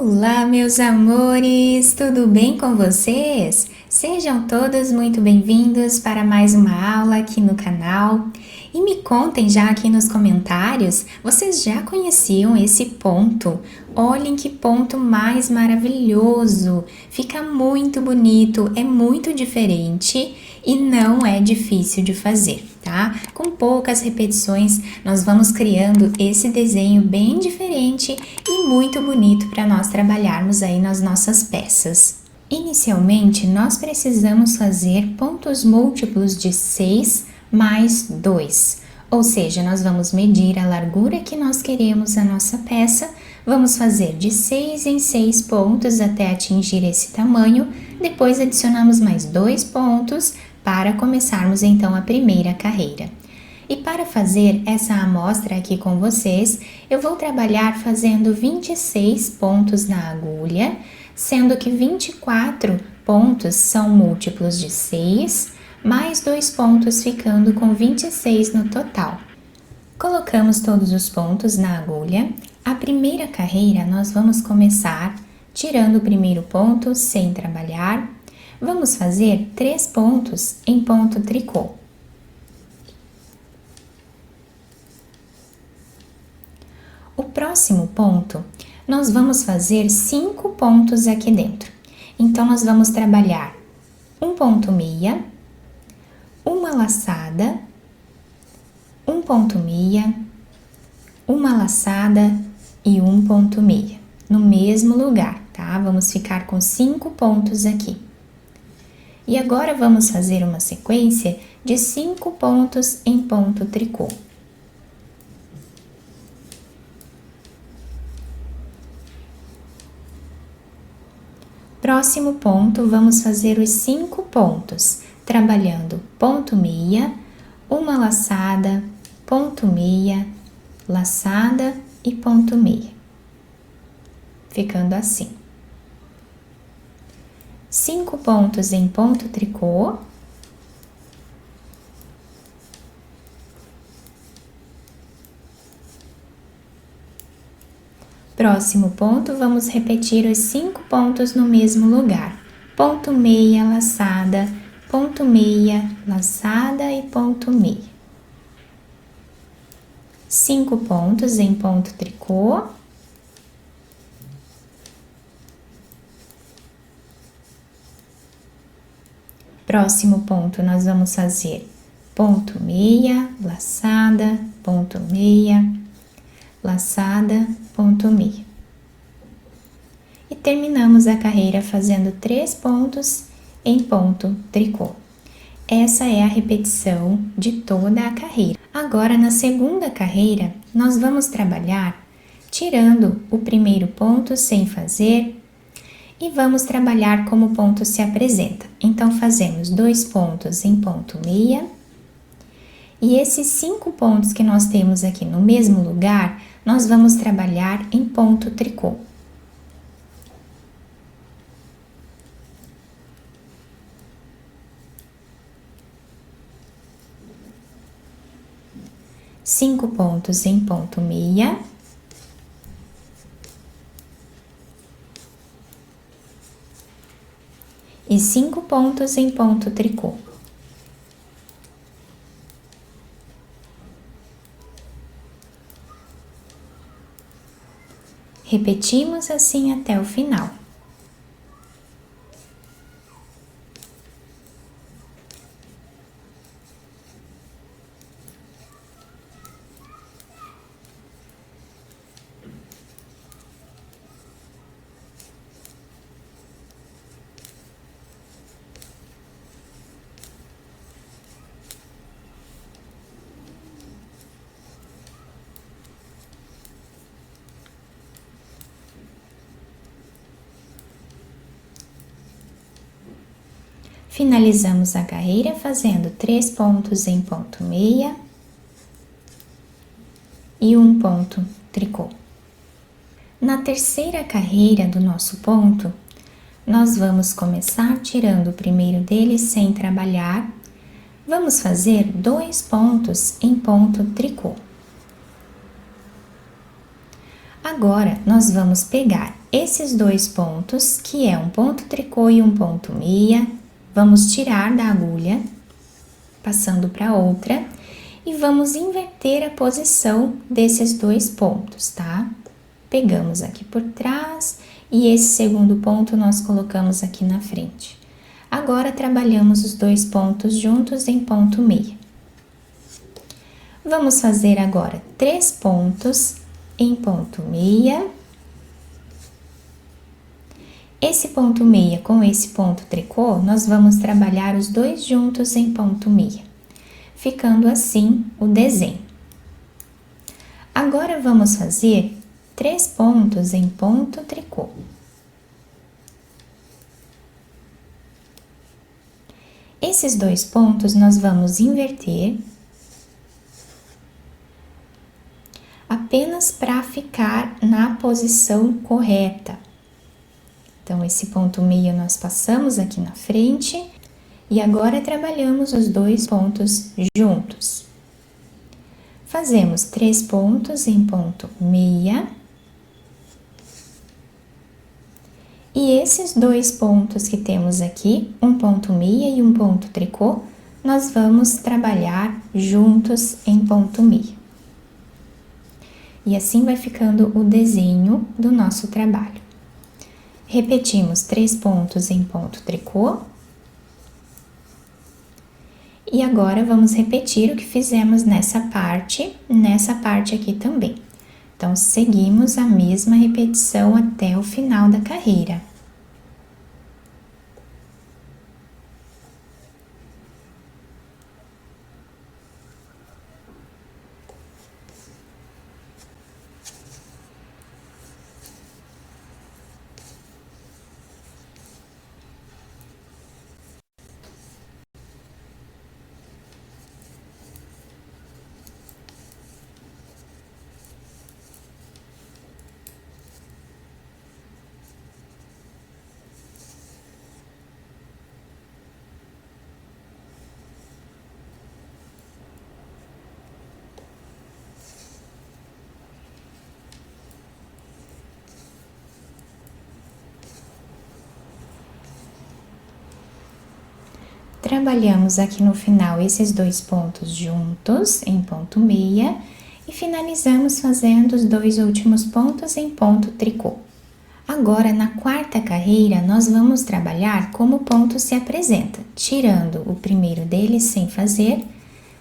Olá, meus amores! Tudo bem com vocês? Sejam todos muito bem-vindos para mais uma aula aqui no canal. E me contem já aqui nos comentários, vocês já conheciam esse ponto? Olhem que ponto mais maravilhoso! Fica muito bonito, é muito diferente e não é difícil de fazer, tá? Com poucas repetições, nós vamos criando esse desenho bem diferente e muito bonito para nós trabalharmos aí nas nossas peças. Inicialmente, nós precisamos fazer pontos múltiplos de 6 mais 2, ou seja, nós vamos medir a largura que nós queremos a nossa peça, vamos fazer de 6 em 6 pontos até atingir esse tamanho, depois adicionamos mais 2 pontos para começarmos então a primeira carreira. E para fazer essa amostra aqui com vocês, eu vou trabalhar fazendo 26 pontos na agulha, sendo que 24 pontos são múltiplos de 6, mais 2 pontos ficando com 26 no total. Colocamos todos os pontos na agulha. A primeira carreira nós vamos começar tirando o primeiro ponto sem trabalhar. Vamos fazer 3 pontos em ponto tricô. O próximo ponto, nós vamos fazer 5 pontos aqui dentro. Então, nós vamos trabalhar um ponto meia, uma laçada, um ponto meia, uma laçada e um ponto meia, no mesmo lugar, tá? Vamos ficar com 5 pontos aqui. E agora vamos fazer uma sequência de 5 pontos em ponto tricô. Próximo ponto, vamos fazer os 5 pontos, trabalhando ponto meia, uma laçada, ponto meia, laçada e ponto meia. Ficando assim. 5 pontos em ponto tricô. Próximo ponto, vamos repetir os 5 pontos no mesmo lugar. Ponto meia, laçada, ponto meia, laçada e ponto meia. 5 pontos em ponto tricô. Próximo ponto, nós vamos fazer ponto meia, laçada, ponto meia, laçada, ponto meia. E terminamos a carreira fazendo 3 pontos em ponto tricô. Essa é a repetição de toda a carreira. Agora, na segunda carreira, nós vamos trabalhar tirando o primeiro ponto sem fazer e vamos trabalhar como o ponto se apresenta. Então, fazemos 2 pontos em ponto meia. E esses 5 pontos que nós temos aqui no mesmo lugar, nós vamos trabalhar em ponto tricô. Cinco pontos em ponto meia. E 5 pontos em ponto tricô. Repetimos assim até o final. Finalizamos a carreira fazendo 3 pontos em ponto meia e um ponto tricô. Na terceira carreira do nosso ponto, nós vamos começar tirando o primeiro dele sem trabalhar. Vamos fazer 2 pontos em ponto tricô. Agora, nós vamos pegar esses dois pontos, que é um ponto tricô e um ponto meia, vamos tirar da agulha, passando para outra, e vamos inverter a posição desses dois pontos, tá? Pegamos aqui por trás e esse segundo ponto nós colocamos aqui na frente. Agora, trabalhamos os dois pontos juntos em ponto meia. Vamos fazer agora 3 pontos em ponto meia. Esse ponto meia com esse ponto tricô, nós vamos trabalhar os dois juntos em ponto meia, ficando assim o desenho. Agora, vamos fazer 3 pontos em ponto tricô. Esses dois pontos nós vamos inverter, apenas para ficar na posição correta. Então, esse ponto meia nós passamos aqui na frente e agora trabalhamos os dois pontos juntos. Fazemos 3 pontos em ponto meia. E esses dois pontos que temos aqui, um ponto meia e um ponto tricô, nós vamos trabalhar juntos em ponto meia. E assim vai ficando o desenho do nosso trabalho. Repetimos 3 pontos em ponto tricô. E agora, vamos repetir o que fizemos nessa parte aqui também. Então, seguimos a mesma repetição até o final da carreira. Trabalhamos aqui no final esses dois pontos juntos em ponto meia e finalizamos fazendo os dois últimos pontos em ponto tricô. Agora, na quarta carreira, nós vamos trabalhar como o ponto se apresenta, tirando o primeiro deles sem fazer,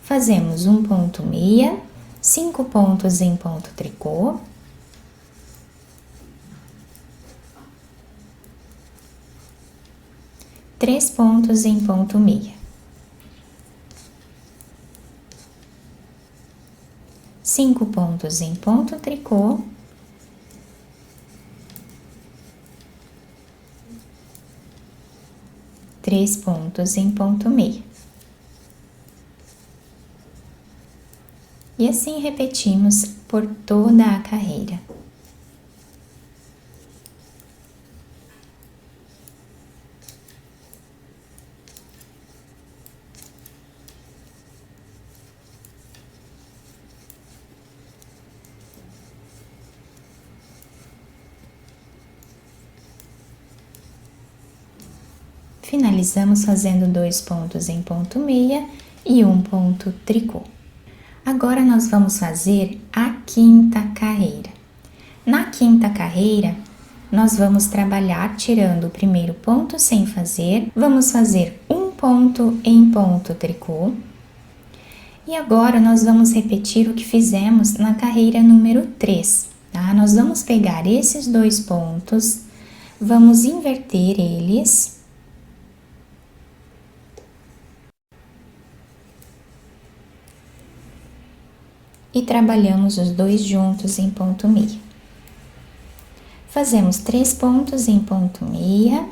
fazemos um ponto meia, 5 pontos em ponto tricô, três pontos em ponto meia, 5 pontos em ponto tricô, três pontos em ponto meia. E assim repetimos por toda a carreira. Finalizamos fazendo 2 pontos em ponto meia e um ponto tricô. Agora, nós vamos fazer a quinta carreira. Na quinta carreira, nós vamos trabalhar tirando o primeiro ponto sem fazer, vamos fazer um ponto em ponto tricô. E agora, nós vamos repetir o que fizemos na carreira número 3, tá? Nós vamos pegar esses dois pontos, vamos inverter eles. E trabalhamos os dois juntos em ponto meia. Fazemos 3 pontos em ponto meia.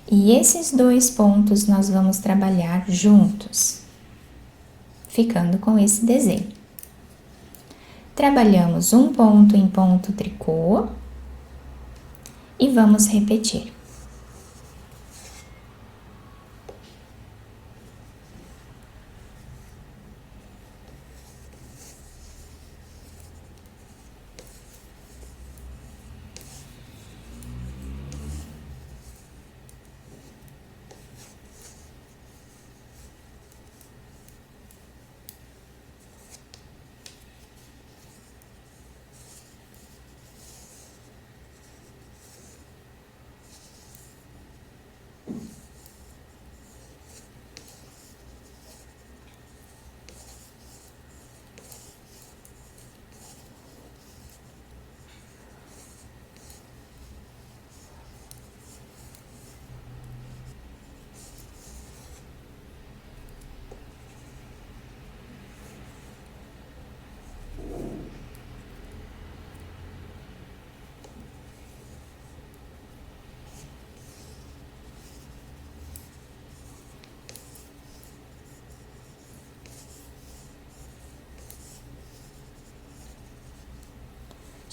E esses dois pontos nós vamos trabalhar juntos, ficando com esse desenho. Trabalhamos um ponto em ponto tricô e vamos repetir.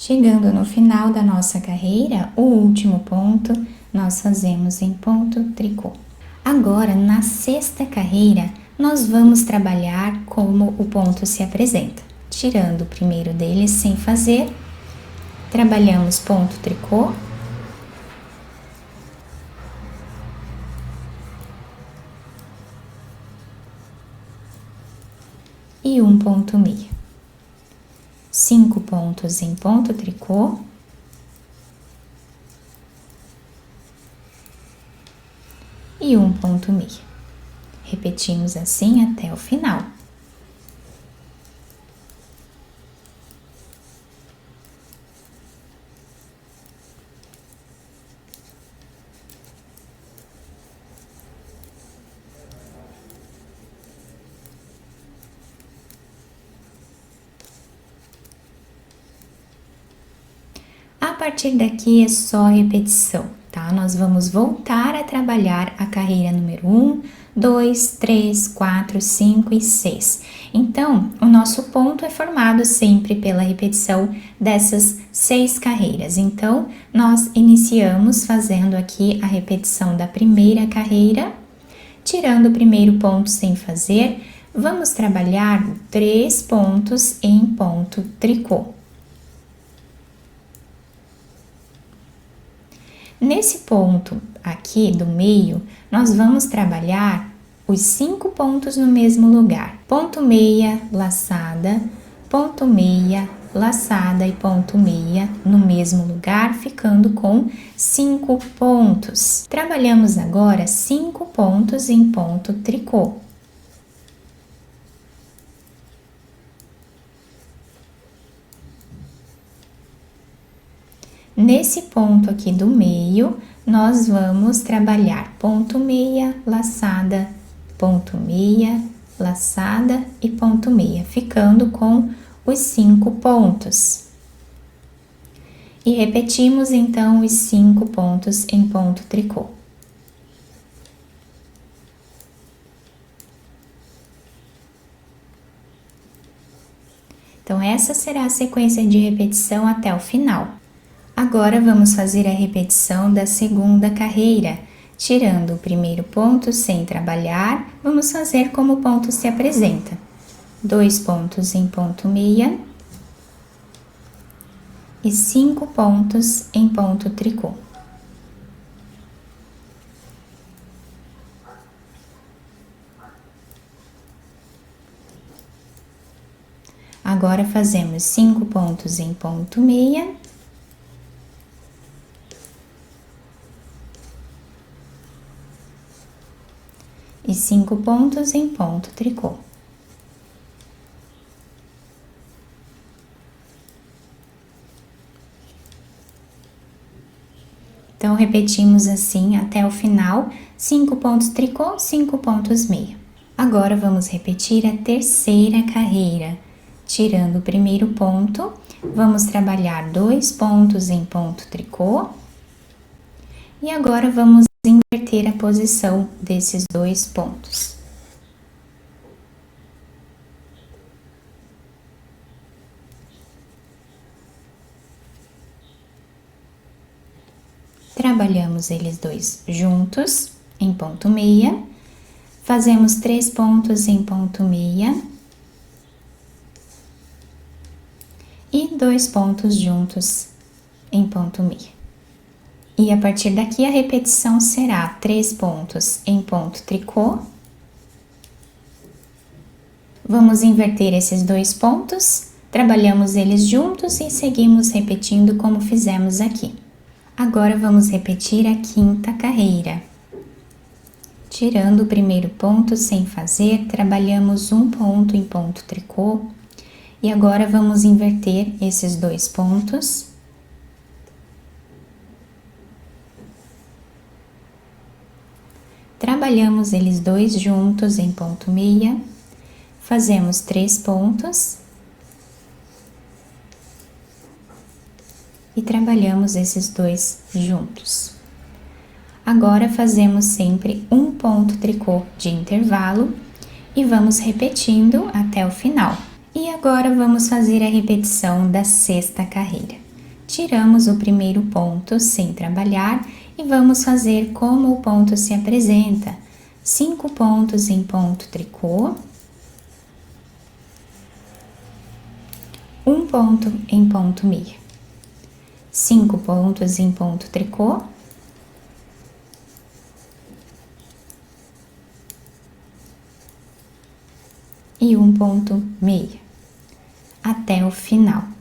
Chegando no final da nossa carreira, o último ponto nós fazemos em ponto tricô. Agora, na sexta carreira, nós vamos trabalhar como o ponto se apresenta. Tirando o primeiro deles sem fazer, trabalhamos ponto tricô. E um ponto meia. 5 pontos em ponto tricô. E um ponto meia. Repetimos assim até o final. A partir daqui é só repetição, tá? Nós vamos voltar a trabalhar a carreira número 1, 2, 3, 4, 5 e 6. Então, o nosso ponto é formado sempre pela repetição dessas 6 carreiras. Então, nós iniciamos fazendo aqui a repetição da primeira carreira, tirando o primeiro ponto sem fazer, vamos trabalhar 3 pontos em ponto tricô. Nesse ponto aqui do meio, nós vamos trabalhar os 5 pontos no mesmo lugar. Ponto meia, laçada, ponto meia, laçada e ponto meia no mesmo lugar, ficando com 5 pontos. Trabalhamos agora 5 pontos em ponto tricô. Nesse ponto aqui do meio, nós vamos trabalhar ponto meia, laçada, ponto meia, laçada e ponto meia, ficando com os 5 pontos. E repetimos então os 5 pontos em ponto tricô. Então, essa será a sequência de repetição até o final. Agora, vamos fazer a repetição da segunda carreira. Tirando o primeiro ponto sem trabalhar, vamos fazer como o ponto se apresenta. 2 pontos em ponto meia e 5 pontos em ponto tricô. Agora, fazemos 5 pontos em ponto meia. E 5 pontos em ponto tricô. Então, repetimos assim até o final, 5 pontos tricô, 5 pontos meia. Agora, vamos repetir a terceira carreira. Tirando o primeiro ponto, vamos trabalhar 2 pontos em ponto tricô. E agora, vamos inverter a posição desses 2 pontos. Trabalhamos eles dois juntos em ponto meia, fazemos 3 pontos em ponto meia e 2 pontos juntos em ponto meia. E a partir daqui a repetição será 3 pontos em ponto tricô. Vamos inverter esses 2 pontos, trabalhamos eles juntos e seguimos repetindo como fizemos aqui. Agora, vamos repetir a quinta carreira. Tirando o primeiro ponto sem fazer, trabalhamos 1 ponto em ponto tricô. E agora, vamos inverter esses 2 pontos. Trabalhamos eles dois juntos em ponto meia, fazemos 3 pontos e trabalhamos esses dois juntos. Agora, fazemos sempre 1 ponto tricô de intervalo e vamos repetindo até o final. E agora, vamos fazer a repetição da sexta carreira. tiramos o primeiro ponto sem trabalhar e vamos fazer como o ponto se apresenta. 5 pontos em ponto tricô, 1 ponto em ponto meio, 5 pontos em ponto tricô, e 1 ponto meio, até o final.